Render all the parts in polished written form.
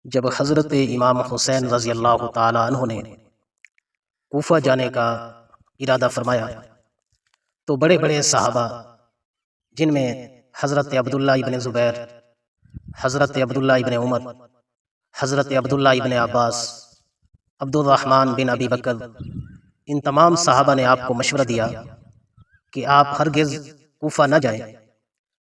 جب حضرت امام حسین رضی اللہ تعالیٰ عنہ نے کوفہ جانے کا ارادہ فرمایا تو بڑے بڑے صحابہ، جن میں حضرت عبداللہ ابن زبیر، حضرت عبداللہ ابن عمر، حضرت عبداللہ ابن عباس، عبد الرحمن بن ابی بکر، ان تمام صحابہ نے آپ کو مشورہ دیا کہ آپ ہرگز کوفہ نہ جائیں،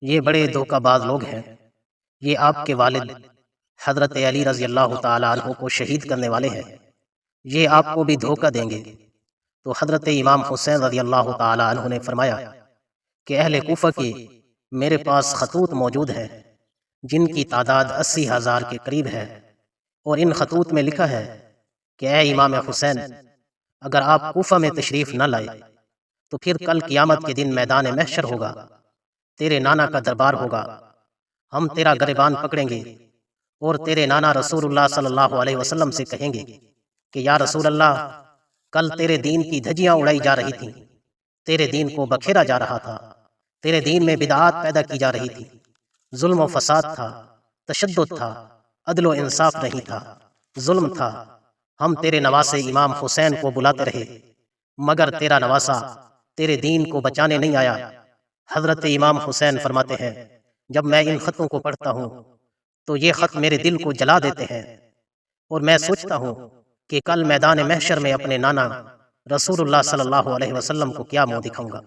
یہ بڑے دھوکہ باز لوگ ہیں، یہ آپ کے والد حضرت علی رضی اللہ تعالیٰ عنہ کو شہید کرنے والے ہیں، یہ آپ کو بھی دھوکہ دیں گے۔ تو حضرت امام حسین رضی اللہ تعالیٰ عنہ نے فرمایا کہ اہل کوفہ کی میرے پاس خطوط موجود ہیں جن کی تعداد 80,000 کے قریب ہے، اور ان خطوط میں لکھا ہے کہ اے امام حسین، اگر آپ کوفہ میں تشریف نہ لائے تو پھر کل قیامت کے دن میدان محشر ہوگا، تیرے نانا کا دربار ہوگا، ہم تیرا گریبان پکڑیں گے اور تیرے نانا رسول اللہ صلی اللہ علیہ وسلم سے کہیں گے کہ یا رسول اللہ، کل تیرے دین کی دھجیاں اڑائی جا رہی تھیں، تیرے دین کو بکھیرا جا رہا تھا، تیرے دین میں بدعات پیدا کی جا رہی تھی، ظلم و فساد تھا، تشدد تھا، عدل و انصاف نہیں تھا، ظلم تھا۔ ہم تیرے نواسے امام حسین کو بلاتے رہے، مگر تیرا نواسا تیرے دین کو بچانے نہیں آیا۔ حضرت امام حسین فرماتے ہیں، جب میں ان خطوں کو پڑھتا ہوں تو یہ خط میرے دل کو جلا دیتے ہیں، اور میں سوچتا ہوں کہ کل میدان محشر میں اپنے نانا رسول اللہ صلی اللہ علیہ وسلم کو کیا منہ دکھاؤں گا۔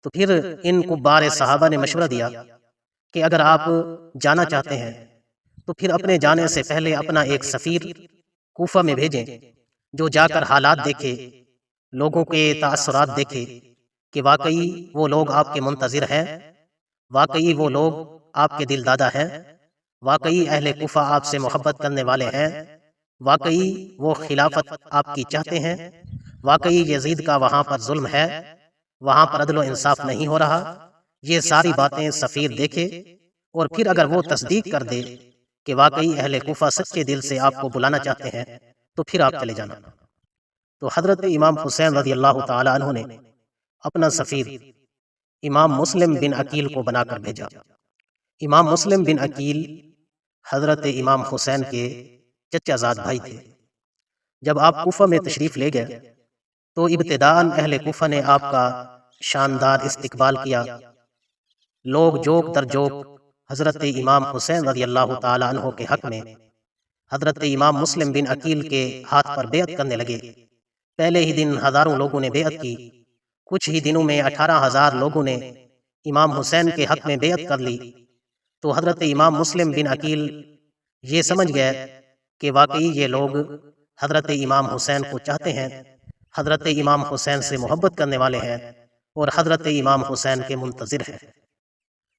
تو پھر ان کبار صحابہ نے مشورہ دیا کہ اگر آپ جانا چاہتے ہیں تو پھر اپنے جانے سے پہلے اپنا ایک سفیر کوفہ میں بھیجیں، جو جا کر حالات دیکھے، لوگوں کے تاثرات دیکھے کہ واقعی وہ لوگ آپ کے منتظر ہیں، واقعی وہ لوگ آپ کے دل دادا ہیں، واقعی اہل کوفہ آپ سے محبت کرنے والے ہیں، واقعی وہ خلافت آپ کی چاہتے ہیں، واقعی یزید کا وہاں پر ظلم ہے، وہاں پر عدل و انصاف نہیں ہو رہا۔ یہ ساری باتیں سفیر دیکھے، اور پھر اگر وہ تصدیق کر دے کہ واقعی اہل کوفہ سچے دل سے آپ کو بلانا چاہتے ہیں تو پھر آپ چلے جانا۔ تو حضرت امام حسین رضی اللہ تعالی عنہ نے اپنا سفیر امام مسلم بن عقیل کو بنا کر بھیجا۔ امام مسلم بن عقیل حضرت امام حسین کے چچا زاد بھائی تھے۔ جب آپ کوفہ میں تشریف لے گئے تو ابتداءً اہل کوفہ نے آپ کا شاندار استقبال کیا۔ لوگ جوک در جوک حضرت امام حسین رضی اللہ تعالی عنہ کے حق میں حضرت امام مسلم بن عقیل کے ہاتھ پر بیعت کرنے لگے۔ پہلے ہی دن ہزاروں لوگوں نے بیعت کی، کچھ ہی دنوں میں 18,000 لوگوں نے امام حسین کے حق میں بیعت کر لی۔ تو حضرت امام مسلم بن عقیل یہ سمجھ گئے کہ واقعی یہ لوگ حضرت امام حسین کو چاہتے ہیں، حضرت امام حسین سے محبت کرنے والے ہیں، اور حضرت امام حسین کے منتظر ہیں۔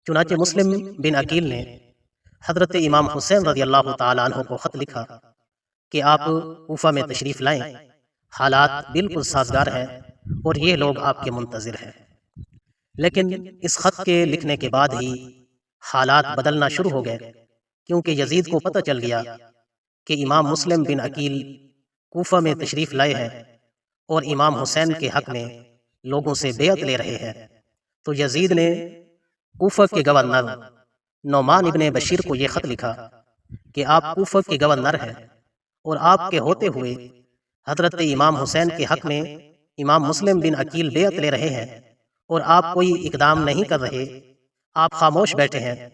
چنانچہ مسلم بن عقیل نے حضرت امام حسین رضی اللہ تعالیٰ عنہ کو خط لکھا کہ آپ کوفہ میں تشریف لائیں، حالات بالکل سازگار ہیں اور یہ لوگ آپ کے منتظر ہیں۔ لیکن اس خط کے لکھنے کے بعد ہی حالات بدلنا شروع ہو گئے، کیونکہ یزید کو پتہ چل گیا کہ امام مسلم بن عقیل کوفہ میں تشریف لائے ہیں اور امام حسین کے حق میں لوگوں سے بیعت لے رہے ہیں۔ تو یزید نے کوفہ کے گورنر نعمان ابن بشیر کو یہ خط لکھا کہ آپ کوفہ کے گورنر ہیں، اور آپ کے ہوتے ہوئے حضرت امام حسین کے حق میں امام مسلم بن عقیل بیعت لے رہے ہیں، اور آپ کوئی اقدام نہیں کر رہے، آپ خاموش بیٹھے ہیں۔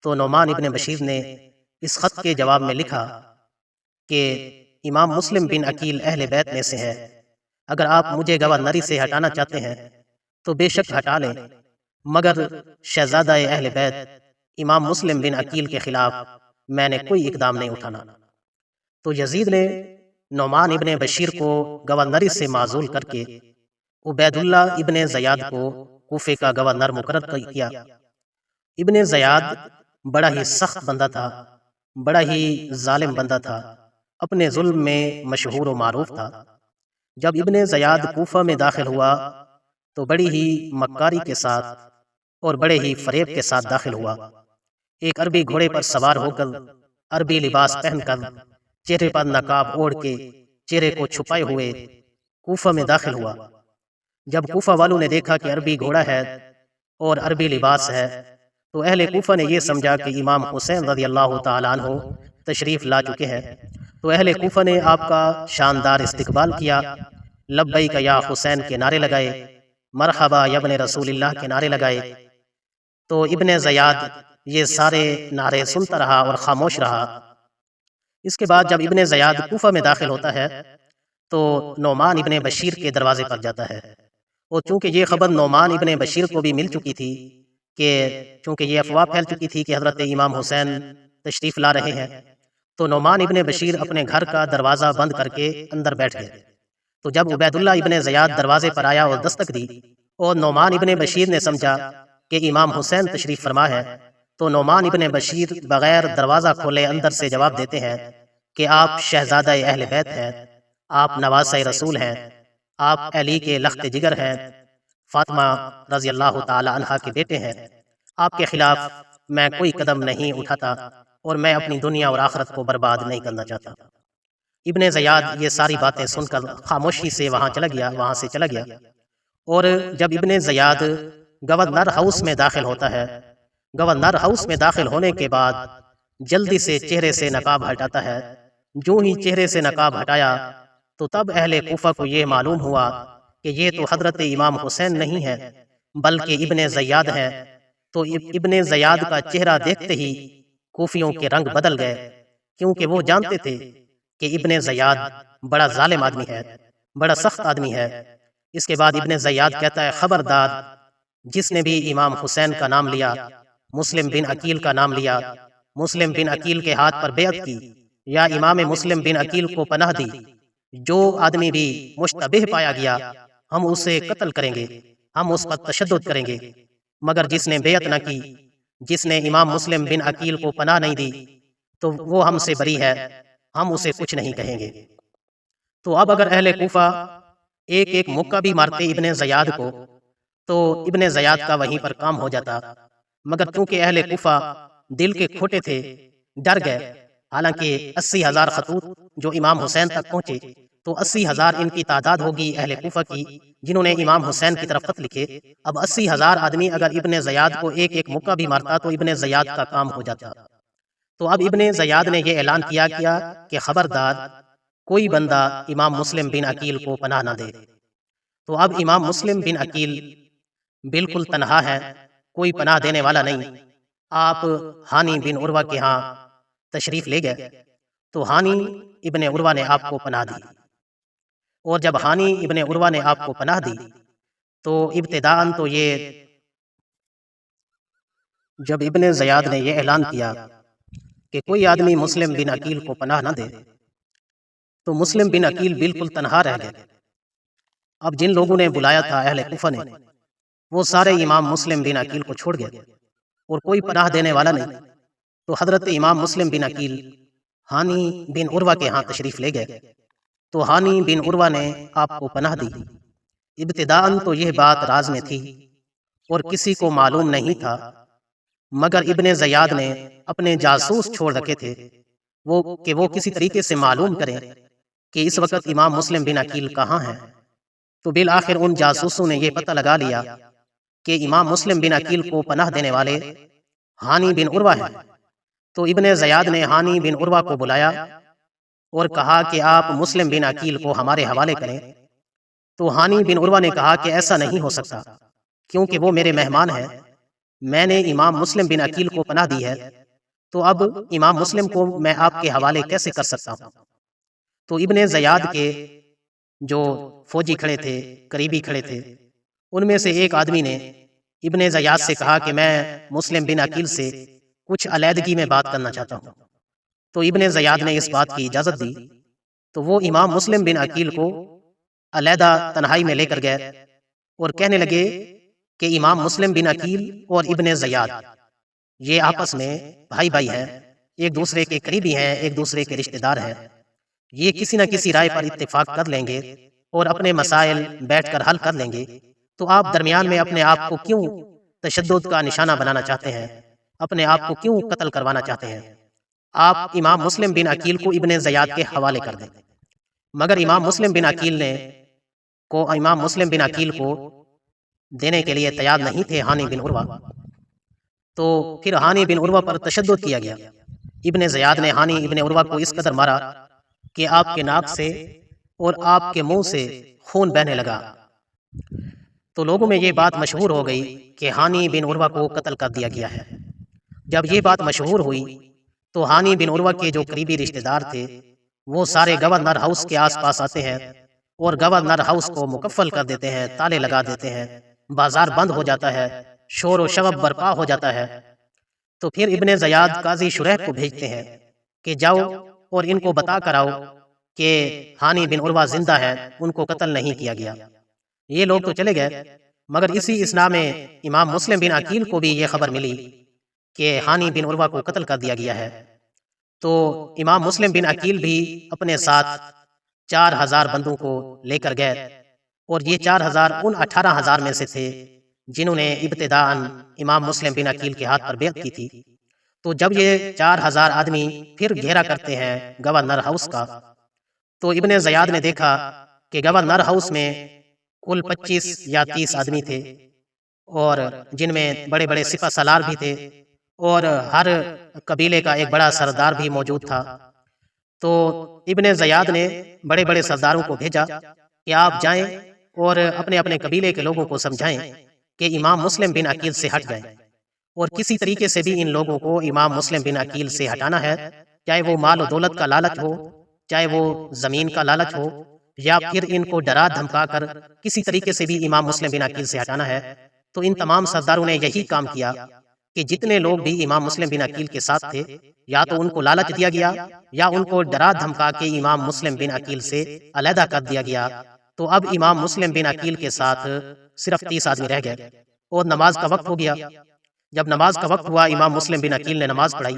تو نعمان ابن بشیر نے اس خط کے جواب میں لکھا کہ امام مسلم بن عقیل اہل بیت میں سے ہے، اگر آپ مجھے گورنری سے ہٹانا چاہتے ہیں تو بے شک ہٹا لیں، مگر شہزادہ اہل بیت امام مسلم بن عقیل کے خلاف میں نے کوئی اقدام نہیں اٹھانا۔ تو یزید نے نعمان ابن بشیر کو گورنری سے معزول کر کے عبید اللہ ابن زیاد کو کوفے کا گورنر مقرر کیا۔ ابن زیاد بڑا ہی سخت بندہ تھا، بڑا ہی ظالم بندہ تھا، اپنے ظلم میں مشہور و معروف تھا۔ جب ابن زیاد کوفہ میں داخل ہوا تو بڑی ہی مکاری کے ساتھ اور بڑے ہی فریب کے ساتھ داخل ہوا۔ ایک عربی گھوڑے پر سوار ہو کر، عربی لباس پہن کر، چہرے پر نقاب اوڑھ کے، چہرے کو چھپائے ہوئے کوفہ میں داخل ہوا۔ جب کوفہ والوں نے دیکھا کہ عربی گھوڑا ہے اور عربی لباس ہے تو اہل کوفہ نے یہ سمجھا کہ امام حسین رضی اللہ تعالیٰ عنہ تشریف لا چکے ہیں۔ تو اہل کوفہ نے آپ کا شاندار استقبال کیا، لبیک یا حسین کے نعرے لگائے، مرحبا یا ابن رسول اللہ کے نعرے لگائے۔ تو ابن زیاد یہ سارے نعرے سنتا رہا اور خاموش رہا۔ اس کے بعد جب ابن زیاد کوفہ میں داخل ہوتا ہے تو نعمان ابن بشیر کے دروازے پر جاتا ہے، اور چونکہ یہ خبر نعمان ابن بشیر کو بھی مل چکی تھی کہ چونکہ یہ افواہ پھیل چکی تھی کہ حضرت امام حسین تشریف لا رہے ہیں، تو نعمان ابن بشیر اپنے گھر کا دروازہ بند کر کے اندر بیٹھ گئے۔ تو جب عبید اللہ ابن زیاد دروازے پر آیا اور دستک دی، اور نعمان ابن بشیر نے سمجھا کہ امام حسین تشریف فرما ہے، تو نعمان ابن بشیر بغیر دروازہ کھولے اندر سے جواب دیتے ہیں کہ آپ شہزادہ اہل بیت ہیں، آپ نواسہ رسول ہیں، آپ علی کے لخت جگر ہیں، فاطمہ رضی اللہ تعالی عنہا کے بیٹے ہیں، آپ کے خلاف میں کوئی قدم نہیں اٹھاتا اور میں اپنی دنیا اور آخرت کو برباد نہیں کرنا چاہتا۔ ابن زیاد یہ ساری باتیں سن کر خاموشی سے وہاں سے چلا گیا، اور جب ابن زیاد گورنر ہاؤس میں داخل ہوتا ہے، گورنر ہاؤس میں داخل ہونے کے بعد جلدی سے چہرے سے نقاب ہٹاتا ہے۔ جو ہی چہرے سے نقاب ہٹایا تو تب اہل کوفہ کو یہ معلوم ہوا کہ یہ تو حضرت امام حسین نہیں ہے بلکہ ابن زیاد ہے۔ تو ابن زیاد کا چہرہ دیکھتے ہی کوفیوں کے رنگ بدل گئے، کیونکہ وہ جانتے تھے کہ ابن زیاد بڑا ظالم آدمی ہے، بڑا سخت آدمی ہے۔ اس کے بعد ابن زیاد کہتا ہے، خبردار جس نے بھی امام حسین کا نام لیا، مسلم بن عقیل کا نام لیا، مسلم بن عقیل کے ہاتھ پر بیعت کی، یا امام مسلم بن عقیل کو پناہ دی، جو آدمی بھی مشتبہ پایا گیا ہم اسے قتل کریں گے، ہم اس پر تشدد کریں گے، مگر جس نے بیعت نہ کی، جس نے امام مسلم بن عقیل کو پناہ نہیں دی، تو وہ ہم سے بری ہے، ہم اسے کچھ نہیں کہیں گے۔ تو اب اگر اہل کوفہ ایک ایک مکہ بھی مارتے ابن زیاد کو تو ابن زیاد کا وہیں پر کام ہو جاتا، مگر کیونکہ اہل کوفہ دل کے کھوٹے تھے، ڈر گئے۔ حالانکہ 80,000 خطوط جو امام حسین تک پہنچے، تو 80,000 ان کی تعداد ہوگی اہل کوفہ کی جنہوں نے امام حسین کی طرف خط لکھے۔ اب 80,000 آدمی اگر ابن زیاد کو ایک ایک مکہ بھی مارتا تو ابن زیاد کا کام ہو جاتا۔ تو اب ابن زیاد نے یہ اعلان کیا کہ خبردار کوئی بندہ امام مسلم بن عقیل کو پناہ نہ دے۔ تو اب امام مسلم بن عقیل بالکل تنہا ہے، کوئی پناہ دینے والا نہیں۔ آپ ہانی بن عروہ کے ہاں تشریف لے گئے، تو ہانی ابن عروہ نے آپ کو پناہ دی، اور جب ہانی ابن عروہ نے آپ کو پناہ دی تو ابتداءً تو یہ جب ابن زیاد نے یہ اعلان کیا کہ کوئی آدمی مسلم بن عقیل کو پناہ نہ دے، تو مسلم بن عقیل بالکل تنہا رہ گئے۔ اب جن لوگوں نے بلایا تھا اہل کوفہ نے، وہ سارے امام مسلم بن عقیل کو چھوڑ گئے اور کوئی پناہ دینے والا نہیں۔ تو حضرت امام مسلم بن عقیل ہانی بن عروہ کے ہاں تشریف لے گئے، تو ہانی بن عروہ نے آپ کو پناہ دی۔ ابتداءً تو یہ بات راز میں تھی اور کسی کو معلوم نہیں تھا، مگر ابن زیاد نے اپنے جاسوس چھوڑ رکھے تھے کہ وہ کسی طریقے سے معلوم کریں کہ اس وقت امام مسلم بن عقیل کہاں ہیں۔ تو بالآخر ان جاسوسوں نے یہ پتہ لگا لیا کہ امام مسلم بن عقیل کو پناہ دینے والے ہانی بن عروہ ہیں۔ تو ابن زیاد نے ہانی بن عروہ کو بلایا اور کہا کہ آپ مسلم بن عقیل کو ہمارے حوالے کریں۔ تو ہانی بن عروہ نے کہا کہ ایسا نہیں ہو سکتا، کیونکہ وہ میرے مہمان ہیں، میں نے امام مسلم بن عقیل کو پناہ دی ہے، تو اب امام مسلم کو میں آپ کے حوالے کیسے کر سکتا ہوں۔ تو ابن زیاد کے جو فوجی کھڑے تھے، قریبی کھڑے تھے، ان میں سے ایک آدمی نے ابن زیاد سے کہا کہ میں مسلم بن عقیل سے کچھ علیحدگی میں بات کرنا چاہتا ہوں۔ تو ابن زیاد نے اس بات کی اجازت دی، تو وہ امام مسلم بن عقیل کو علیحدہ تنہائی میں لے کر گئے اور کہنے لگے کہ امام مسلم بن عقیل اور ابن زیاد یہ آپس میں بھائی بھائی ہیں، ایک دوسرے کے قریبی ہیں، ایک دوسرے کے رشتہ دار ہیں، یہ کسی نہ کسی رائے پر اتفاق کر لیں گے اور اپنے مسائل بیٹھ کر حل کر لیں گے، تو آپ درمیان میں اپنے آپ کو کیوں تشدد کا نشانہ بنانا چاہتے ہیں، اپنے آپ کو کیوں قتل کروانا چاہتے ہیں؟ آپ امام مسلم بن عقیل کو ابن زیاد کے حوالے کر دیں۔ مگر امام مسلم بن عقیل کو دینے کے لیے تیار نہیں تھے ہانی بن عروہ۔ تو پھر ہانی بن عروہ پر تشدد کیا گیا، ابن زیاد نے ہانی ابن عروہ کو اس قدر مارا کہ آپ کے ناک سے اور آپ کے منہ سے خون بہنے لگا۔ تو لوگوں میں یہ بات مشہور ہو گئی کہ ہانی بن عروہ کو قتل کر دیا گیا ہے۔ جب یہ بات مشہور ہوئی تو ہانی بن عروہ کے جو قریبی رشتہ دار تھے وہ سارے گورنر ہاؤس کے آس پاس آتے ہیں اور گورنر ہاؤس کو مکفل کر دیتے ہیں، تالے لگا دیتے ہیں، بازار بند ہو جاتا ہے، شور و شغب برپا ہو جاتا ہے۔ تو پھر ابن زیاد قاضی شریح کو بھیجتے ہیں کہ جاؤ اور ان کو بتا کر آؤ کہ ہانی بن عروہ زندہ ہے، ان کو قتل نہیں کیا گیا۔ یہ لوگ تو چلے گئے، مگر اسی اثناء میں امام مسلم بن عقیل کو بھی یہ خبر ملی کہ ہانی بن عروہ کو قتل کر دیا گیا ہے۔ تو امام مسلم بن عقیل بھی اپنے ساتھ 4000 بندوں کو لے کر گئے، اور یہ 4000 ان 18000 میں سے تھے جنہوں نے ابتداءً امام مسلم بن عقیل کے ہاتھ پر بیعت کی تھی۔ تو جب یہ 4000 آدمی پھر گھیرا کرتے ہیں گورنر ہاؤس کا، تو ابن زیاد نے دیکھا کہ گورنر ہاؤس میں کل 25 یا 30 آدمی تھے، اور جن میں بڑے بڑے سپہ سالار بھی تھے، اور ہر قبیلے کا ایک بڑا سردار بھی موجود تھا۔ تو ابن زیاد نے بڑے بڑے سرداروں کو بھیجا کہ آپ جائیں اور اپنے اپنے قبیلے کے لوگوں کو سمجھائیں کہ امام مسلم بن عقیل سے ہٹ جائیں، اور کسی طریقے سے بھی ان لوگوں کو امام مسلم بن عقیل سے ہٹانا ہے، چاہے وہ مال و دولت کا لالچ ہو، چاہے وہ زمین کا لالچ ہو، یا پھر ان کو ڈرا دھمکا کر کسی طریقے سے بھی امام مسلم بن عقیل سے ہٹانا ہے۔ تو ان تمام سرداروں نے یہی کام کیا کہ جتنے لوگ بھی امام مسلم بن عقیل کے ساتھ تھے، یا تو ان کو لالچ دیا گیا یا ان کو ڈرا دھمکا کے امام مسلم بن عقیل سے علیحدہ کر دیا گیا۔ تو اب امام مسلم بن عقیل کے ساتھ صرف 30 آدمی رہ گئے، اور نماز کا وقت ہو گیا۔ جب نماز کا وقت ہوا، امام مسلم بن عقیل نے نماز پڑھائی۔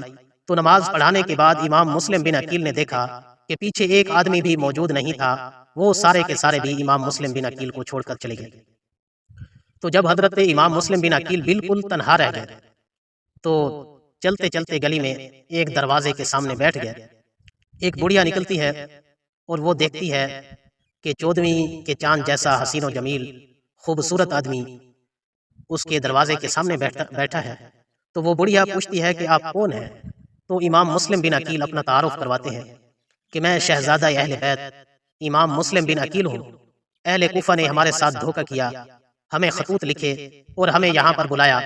تو نماز پڑھانے کے بعد امام مسلم بن عقیل نے دیکھا کہ پیچھے ایک آدمی بھی موجود نہیں تھا، وہ سارے کے سارے بھی امام مسلم بن عقیل کو چھوڑ کر چلے گئے۔ تو جب حضرت امام مسلم بن عقیل بالکل تنہا رہ گئے، تو چلتے چلتے گلی میں ایک دروازے کے سامنے بیٹھ گئے۔ ایک بڑھیا نکلتی ہے اور وہ دیکھتی ہے کہ 14ویں کے چاند جیسا حسین و جمیل خوبصورت آدمی اس کے دروازے کے سامنے بیٹھا ہے۔ تو وہ بڑھیا پوچھتی ہے کہ آپ کون ہیں؟ تو امام مسلم بن عقیل اپنا تعارف کرواتے ہیں کہ میں شہزادہ اہل بیت امام مسلم بن عقیل ہوں۔ اہل کوفہ نے ہمارے ساتھ دھوکہ کیا، ہمیں خطوط لکھے اور ہمیں یہاں پر بلایا،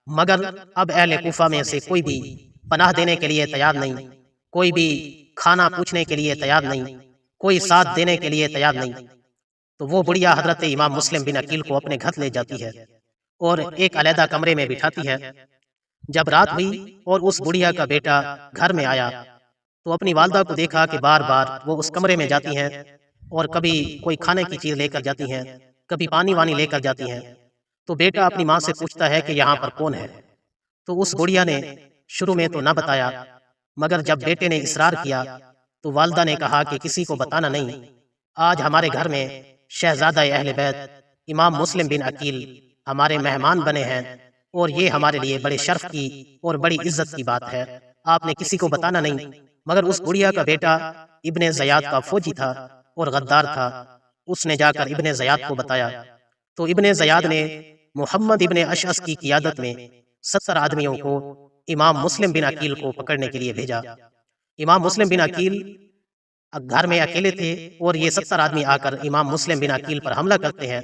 مگر اب اہل کوفہ میں سے کوئی بھی پناہ دینے کے لیے تیار نہیں، کوئی بھی کھانا پوچھنے کے لیے تیار نہیں، کوئی ساتھ دینے کے لیے تیار نہیں۔ تو وہ بڑھیا حضرت امام مسلم بن عقیل کو اپنے گھر لے جاتی ہے اور ایک علیحدہ کمرے میں بٹھاتی ہے۔ جب رات ہوئی اور اس بڑھیا کا بیٹا گھر میں آیا، تو اپنی والدہ کو دیکھا کہ بار بار وہ اس کمرے میں جاتی ہیں اور کبھی کوئی کھانے کی چیز لے کر جاتی ہیں، کبھی پانی وانی لے کر جاتی ہیں۔ تو بیٹا اپنی ماں سے پوچھتا ہے کہ یہاں پر کون ہے؟ تو اس بڑھیا نے شروع میں تو نہ بتایا، مگر جب بیٹے نے اصرار کیا تو والدہ نے کہا کہ کسی کو بتانا نہیں، آج ہمارے گھر میں شہزادہ اہل بیت امام مسلم بن عقیل ہمارے مہمان بنے ہیں، اور یہ ہمارے لیے بڑے شرف کی اور بڑی عزت کی بات ہے، آپ نے کسی کو بتانا نہیں۔ مگر اس بڑھیا کا بیٹا ابن زیاد کا فوجی تھا اور غدار تھا، اس نے جا کر ابن زیاد کو بتایا۔ تو ابن زیاد نے محمد ابن اشعث کی قیادت میں 70 آدمیوں کو امام مسلم بن عقیل کو پکڑنے کے لیے بھیجا۔ امام مسلم بن عقیل گھر میں اکیلے تھے، اور یہ 70 آدمی آ کر امام مسلم بن عقیل پر حملہ کرتے ہیں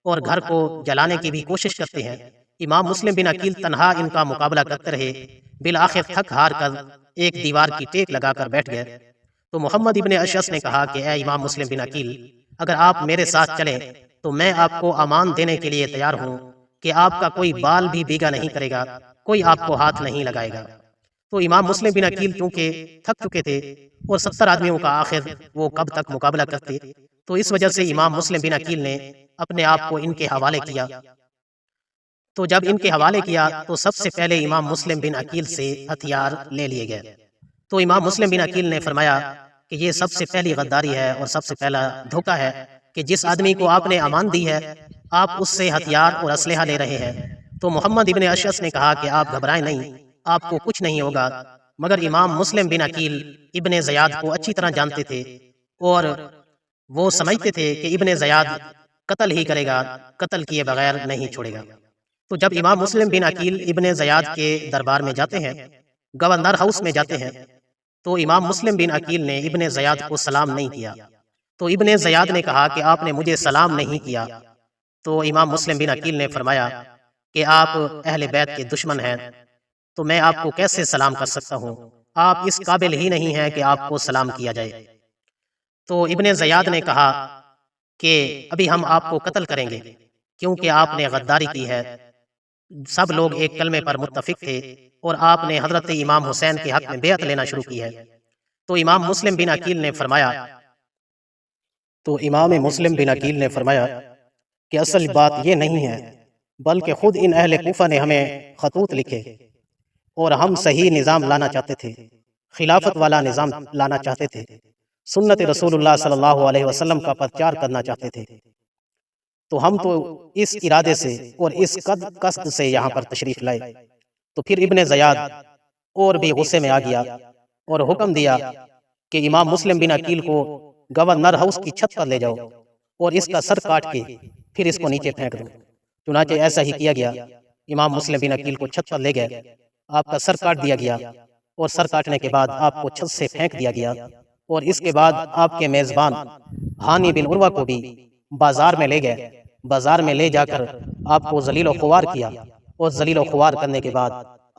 اور گھر کو جلانے کی بھی کوشش کرتے ہیں۔ امام مسلم بن عقیل تنہا ان کا مقابلہ کرتے رہے، بالآخر تھک ہار کر ایک دیوار کی ٹیک لگا کر بیٹھ گئے۔ تو محمد ابن اشعث نے کہا کہ اے امام مسلم بن عقیل، اگر آپ میرے ساتھ چلیں تو میں آپ کو امان دینے کے لیے تیار ہوں کہ آپ کا کوئی بال بھی بیگا نہیں کرے گا، کوئی آپ کو ہاتھ نہیں لگائے گا۔ تو امام مسلم بن عقیل چونکہ تھک چکے تھے اور 70 آدمیوں کا آخر وہ کب تک مقابلہ کرتے، تو اس وجہ سے امام مسلم بن عقیل نے اپنے آپ کو ان کے حوالے کیا۔ تو جب ان کے حوالے کیا تو سب سے پہلے امام مسلم بن عقیل سے ہتھیار لے لیے گئے۔ تو امام مسلم بن عقیل نے فرمایا کہ یہ سب سے پہلی غداری ہے اور سب سے پہلا دھوکہ ہے کہ جس آدمی کو آپ نے امان دی ہے آپ اس سے ہتھیار اور اسلحہ لے رہے ہیں۔ تو محمد ابن اشعث نے کہا کہ آپ گھبرائیں نہیں، آپ کو کچھ نہیں ہوگا۔ مگر امام مسلم بن عقیل ابن زیاد کو اچھی طرح جانتے تھے، اور وہ سمجھتے تھے کہ ابن زیاد قتل ہی کرے گا، قتل کیے بغیر نہیں چھوڑے گا۔ تو جب امام مسلم بن عقیل ابن زیاد کے دربار میں جاتے ہیں گورنر ہاؤس میں جاتے ہیں تو امام مسلم بن عقیل نے ابن زیاد کو سلام نہیں کیا، تو ابن زیاد نے کہا کہ آپ نے مجھے سلام نہیں کیا، تو امام مسلم بن عقیل نے فرمایا کہ آپ اہل بیت کے دشمن ہیں، تو میں آپ کو کیسے سلام کر سکتا ہوں، آپ اس قابل ہی نہیں ہیں کہ آپ کو سلام کیا جائے۔ تو ابن زیاد نے کہا کہ ابھی ہم آپ کو قتل کریں گے کیونکہ آپ نے غداری کی ہے۔ سب لوگ ایک کلمے پر متفق تھے اور آپ نے حضرت امام حسین کے حق میں بیعت لینا شروع کی ہے۔ تو امام مسلم بن عقیل نے فرمایا کہ اصل بات یہ نہیں ہے، بلکہ خود ان اہل کوفہ نے ہمیں خطوط لکھے اور ہم صحیح نظام لانا چاہتے تھے، خلافت والا نظام لانا چاہتے تھے، سنت رسول اللہ صلی اللہ علیہ وسلم کا پرچار کرنا چاہتے تھے، تو ہم تو اس ارادے سے اور اس قصد سے یہاں پر تشریف لائے۔ تو پھر ابن زیاد اور بھی غصے میں آ گیا اور حکم دیا کہ امام مسلم بن عقیل کو گورنر ہاؤس کی چھت پر لے جاؤ اور اس کا سر کاٹ کے پھر اس کو نیچے پھینک دو۔ چنانچہ ایسا ہی کیا گیا، امام مسلم بن عقیل کو چھت پر لے گئے، آپ کا سر کاٹ دیا گیا اور سر کاٹنے کے بعد آپ کو چھت سے پھینک دیا گیا، اور اس کے بعد آپ کے میزبان ہانی بن عروہ کو بھی بازار میں لے گئے، بازار میں لے جا کر آپ کو ذلیل و خوار کیا، اور ذلیل و خوار کرنے کے بعد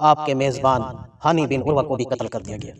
آپ کے میزبان ہانی بن عروہ کو بھی قتل کر دیا گیا۔